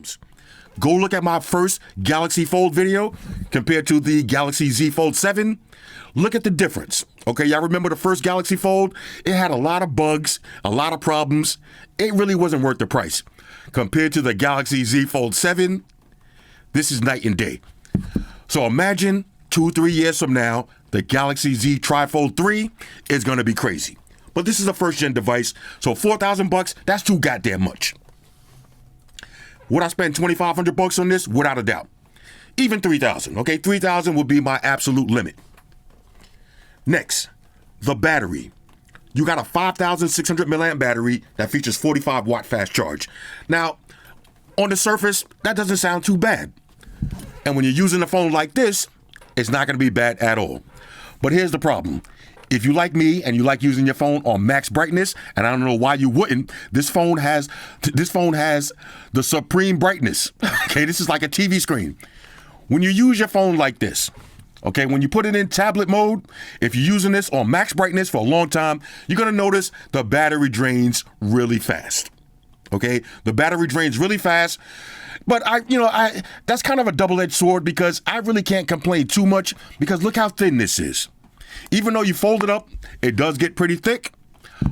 problems. Go look at my first Galaxy Fold video compared to the Galaxy Z Fold 7. Look at the difference. Okay, y'all remember the first Galaxy Fold? It had a lot of bugs, a lot of problems. It really wasn't worth the price. Compared to the Galaxy Z Fold 7, this is night and day. So imagine 2-3 years from now, the Galaxy Z Trifold 3 is going to be crazy. But this is a first-gen device, so $4,000, that's too goddamn much. Would I spend $2,500 on this? Without a doubt. Even $3,000, okay? $3,000 would be my absolute limit. Next, the battery. You got a 5,600 milliamp battery that features 45 watt fast charge. Now, on the surface, that doesn't sound too bad. And when you're using a phone like this, it's not going to be bad at all. But here's the problem. If you like me and you like using your phone on max brightness, and I don't know why you wouldn't, this phone has the supreme brightness. Okay, this is like a TV screen. When you use your phone like this, okay, when you put it in tablet mode, if you're using this on max brightness for a long time, you're gonna notice the battery drains really fast. Okay, the battery drains really fast. But that's kind of a double-edged sword because I really can't complain too much because look how thin this is. Even though you fold it up, it does get pretty thick,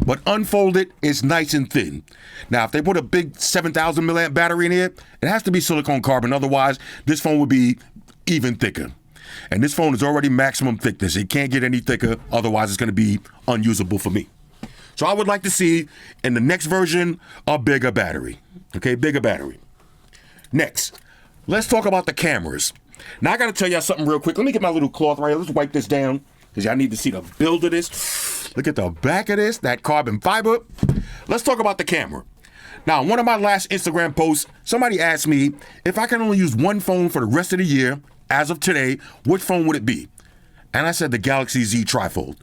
but unfold it, it's nice and thin. Now, if they put a big 7,000 milliamp battery in here, it has to be silicone carbon. Otherwise, this phone would be even thicker. And this phone is already maximum thickness. It can't get any thicker. Otherwise, it's going to be unusable for me. So I would like to see in the next version a bigger battery. Okay, bigger battery. Next, let's talk about the cameras. Now, I got to tell y'all something real quick. Let me get my little cloth right here. Let's wipe this down because y'all need to see the build of this. Look at the back of this, that carbon fiber. Let's talk about the camera. Now, one of my last Instagram posts, somebody asked me if I can only use one phone for the rest of the year, as of today, which phone would it be? And I said the Galaxy Z Trifold.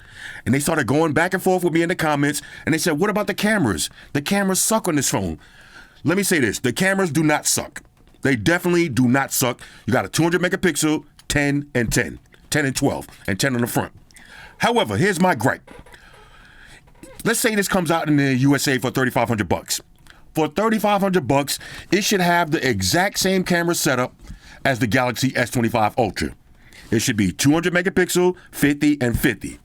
And they started going back and forth with me in the comments. And they said, what about the cameras? The cameras suck on this phone. Let me say this. The cameras do not suck. They definitely do not suck. You got a 200 megapixel, 10 and 10, 10 and 12, and 10 on the front. However, here's my gripe. Let's say this comes out in the USA for $3,500. For $3,500, it should have the exact same camera setup as the Galaxy S25 Ultra. It should be 200 megapixel, 50 and 50.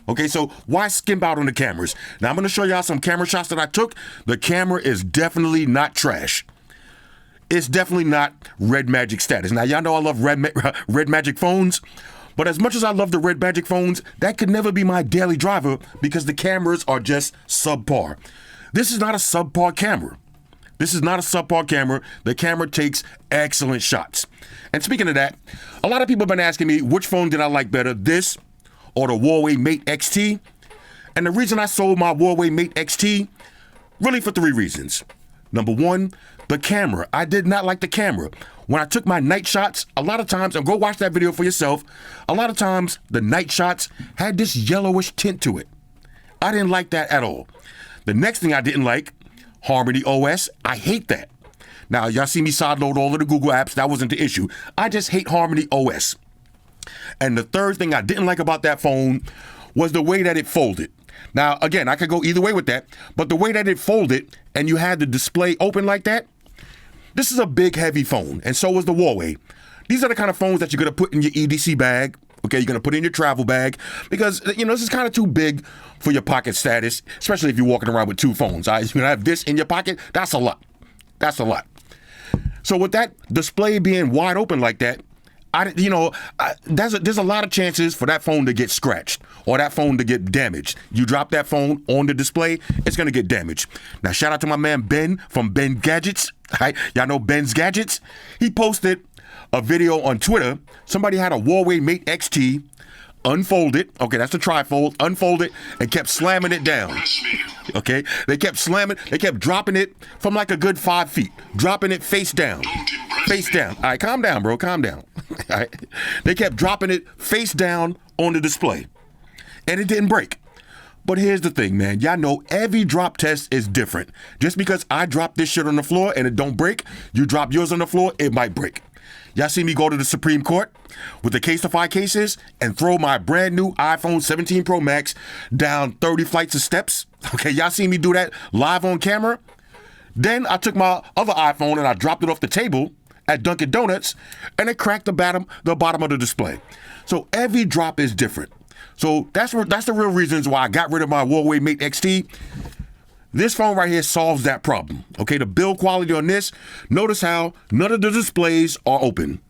Okay, so why skimp out on the cameras? Now I'm going to show y'all some camera shots that I took. The camera is definitely not trash. It's definitely not Red Magic status. Now y'all know I love Red Magic phones, but as much as I love the Red Magic phones, that could never be my daily driver because the cameras are just subpar. This is not a subpar camera. This is not a subpar camera. The camera takes excellent shots. And speaking of that, a lot of people have been asking me which phone did I like better, this or the Huawei Mate XT. And the reason I sold my Huawei Mate XT, really for 3 reasons. Number 1, the camera. I did not like the camera. When I took my night shots, a lot of times, and go watch that video for yourself, a lot of times the night shots had this yellowish tint to it. I didn't like that at all. The next thing I didn't like, Harmony OS, I hate that. Now, y'all see me sideload all of the Google apps. That wasn't the issue. I just hate Harmony OS. And the third thing I didn't like about that phone was the way that it folded. Now, again, I could go either way with that, but the way that it folded and you had the display open like that, this is a big, heavy phone, and so is the Huawei. These are the kind of phones that you're going to put in your EDC bag. Okay, you're going to put in your travel bag because, this is kind of too big for your pocket status, especially if you're walking around with 2 phones. You're going to have this in your pocket. That's a lot. That's a lot. So with that display being wide open like that, there's a lot of chances for that phone to get scratched or that phone to get damaged. You drop that phone on the display, it's going to get damaged. Now, shout out to my man Ben from Ben Gadgets. Right? Y'all know Ben's Gadgets? He posted a video on Twitter. Somebody had a Huawei Mate XT, unfolded. Okay, that's the trifold. Unfolded and kept slamming it down. Okay, they kept dropping it from like a good 5 feet, dropping it face down. Face down. All right, calm down, bro. Calm down. All right. They kept dropping it face down on the display, and it didn't break. But here's the thing, man. Y'all know every drop test is different. Just because I drop this shit on the floor and it don't break, you drop yours on the floor, it might break. Y'all see me go to the Supreme Court with the Casetify cases and throw my brand new iPhone 17 Pro Max down 30 flights of steps? Okay, y'all see me do that live on camera? Then I took my other iPhone and I dropped it off the table at Dunkin' Donuts, and it cracked the bottom of the display. So every drop is different. So that's the real reasons why I got rid of my Huawei Mate XT. This phone right here solves that problem. Okay, the build quality on this, notice how none of the displays are open.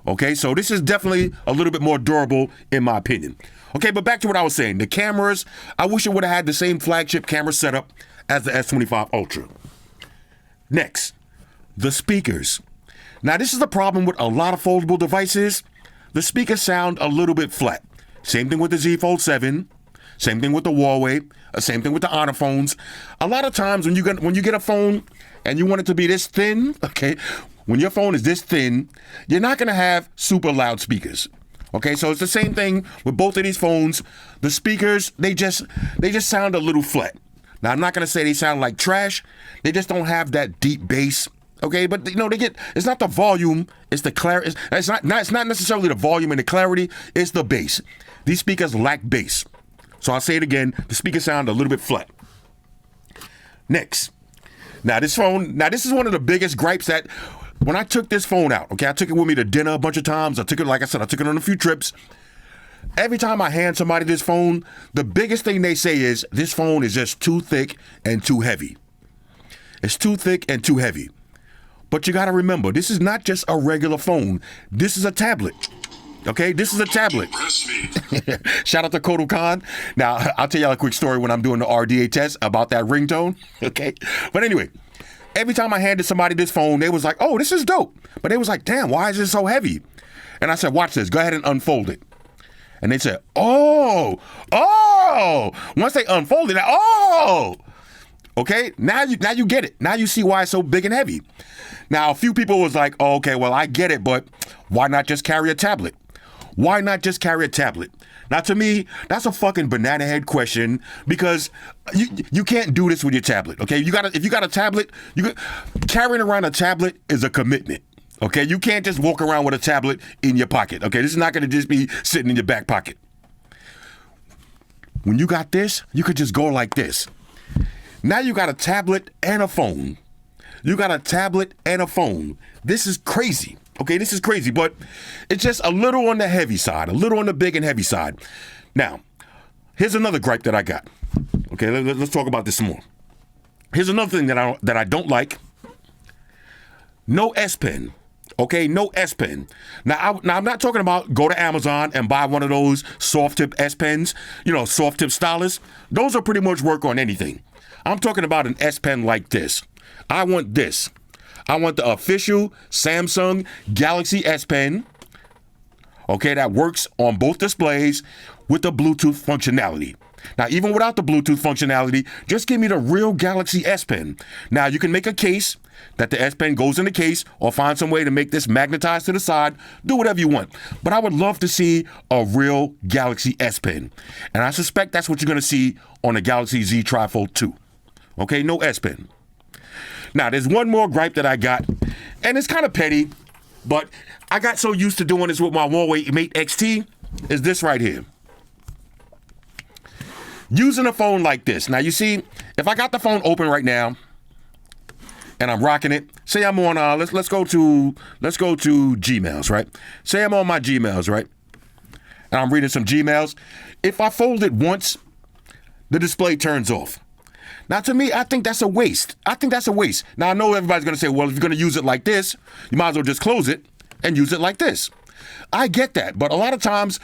Okay, so this is definitely a little bit more durable in my opinion. Okay, but back to what I was saying. The cameras, I wish it would have had the same flagship camera setup as the S25 Ultra. Next, the speakers. Now, this is the problem with a lot of foldable devices. The speakers sound a little bit flat. Same thing with the Z Fold 7. Same thing with the Huawei. Same thing with the Honor phones. A lot of times when you get a phone and you want it to be this thin, okay, when your phone is this thin, you're not going to have super loud speakers. Okay, so it's the same thing with both of these phones. The speakers, they just sound a little flat. Now, I'm not going to say they sound like trash. They just don't have that deep bass. Okay, but it's not the volume, it's the clarity. It's not necessarily the volume and the clarity, it's the bass. These speakers lack bass. So I'll say it again, the speakers sound a little bit flat. Next. Now this is one of the biggest gripes that when I took this phone out, okay, I took it with me to dinner a bunch of times. I took it on a few trips. Every time I hand somebody this phone, the biggest thing they say is, this phone is just too thick and too heavy. It's too thick and too heavy. But you got to remember, this is not just a regular phone. This is a tablet. Okay, this is a tablet. Shout out to Kodo Khan. Now, I'll tell y'all a quick story when I'm doing the RDA test about that ringtone. Okay, but anyway, every time I handed somebody this phone, they was like, oh, this is dope. But they was like, damn, why is it so heavy? And I said, watch this. Go ahead and unfold it. And they said, oh. Once they unfolded it, oh. Okay, now you get it. Now you see why it's so big and heavy. Now, a few people was like, oh, okay, well, I get it, but why not just carry a tablet? Why not just carry a tablet? Now, to me, that's a fucking banana head question, because you can't do this with your tablet, okay? If you got a tablet, carrying around a tablet is a commitment, okay? You can't just walk around with a tablet in your pocket, okay? This is not going to just be sitting in your back pocket. When you got this, you could just go like this. Now you got a tablet and a phone. You got a tablet and a phone. This is crazy. Okay, this is crazy, but it's just a little on the heavy side, a little on the big and heavy side. Now, here's another gripe that I got. Okay, let's talk about this some more. Here's another thing that I don't like. No S Pen. Okay, no S Pen. Now I'm not talking about go to Amazon and buy one of those soft tip S Pens, soft tip stylus. Those are pretty much work on anything. I'm talking about an S Pen like this. I want this. I want the official Samsung Galaxy S Pen, okay, that works on both displays with the Bluetooth functionality. Now, even without the Bluetooth functionality, just give me the real Galaxy S Pen. Now, you can make a case that the S Pen goes in the case, or find some way to make this magnetized to the side. Do whatever you want. But I would love to see a real Galaxy S Pen. And I suspect that's what you're going to see on the Galaxy Z Trifold 2. Okay, no S Pen. Now, there's one more gripe that I got, and it's kind of petty, but I got so used to doing this with my Huawei Mate XT, is this right here. Using a phone like this. Now, you see, if I got the phone open right now, and I'm rocking it, say I'm on, let's go to Gmails, right? Say I'm on my Gmails, right? And I'm reading some Gmails. If I fold it once, the display turns off. Now, to me, I think that's a waste. Now, I know everybody's going to say, well, if you're going to use it like this, you might as well just close it and use it like this. I get that. But a lot of times,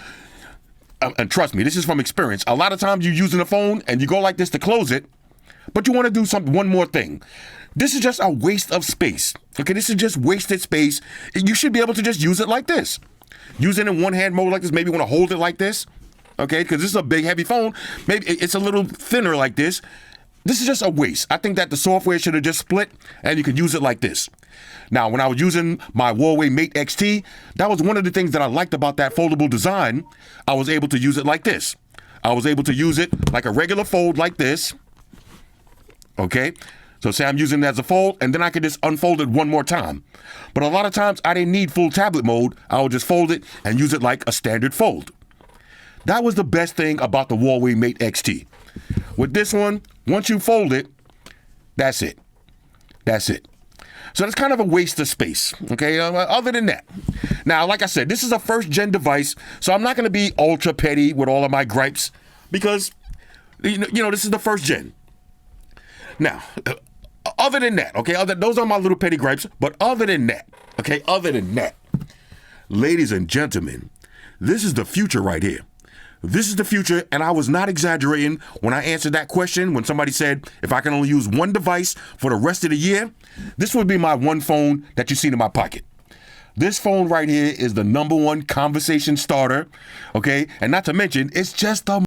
and trust me, this is from experience, a lot of times you're using a phone and you go like this to close it, but you want to do one more thing. This is just a waste of space. Okay, this is just wasted space. You should be able to just use it like this. Use it in one-hand mode like this. Maybe you want to hold it like this. Okay, because this is a big, heavy phone. Maybe it's a little thinner like this. This is just a waste. I think that the software should have just split and you could use it like this. Now, when I was using my Huawei Mate XT, that was one of the things that I liked about that foldable design. I was able to use it like this. I was able to use it like a regular fold like this. Okay? So say I'm using it as a fold, and then I could just unfold it one more time. But a lot of times I didn't need full tablet mode. I would just fold it and use it like a standard fold. That was the best thing about the Huawei Mate XT. With this one, once you fold it, That's it. That's it. So that's kind of a waste of space, okay? Other than that. Now, like I said, this is a first-gen device, so I'm not going to be ultra petty with all of my gripes because, this is the first gen. Now, other than that, okay, those are my little petty gripes, but other than that, ladies and gentlemen, this is the future right here. This is the future, and I was not exaggerating when I answered that question when somebody said, if I can only use one device for the rest of the year, this would be my one phone that you see in my pocket. This phone right here is the #1 conversation starter, okay? And not to mention, it's just a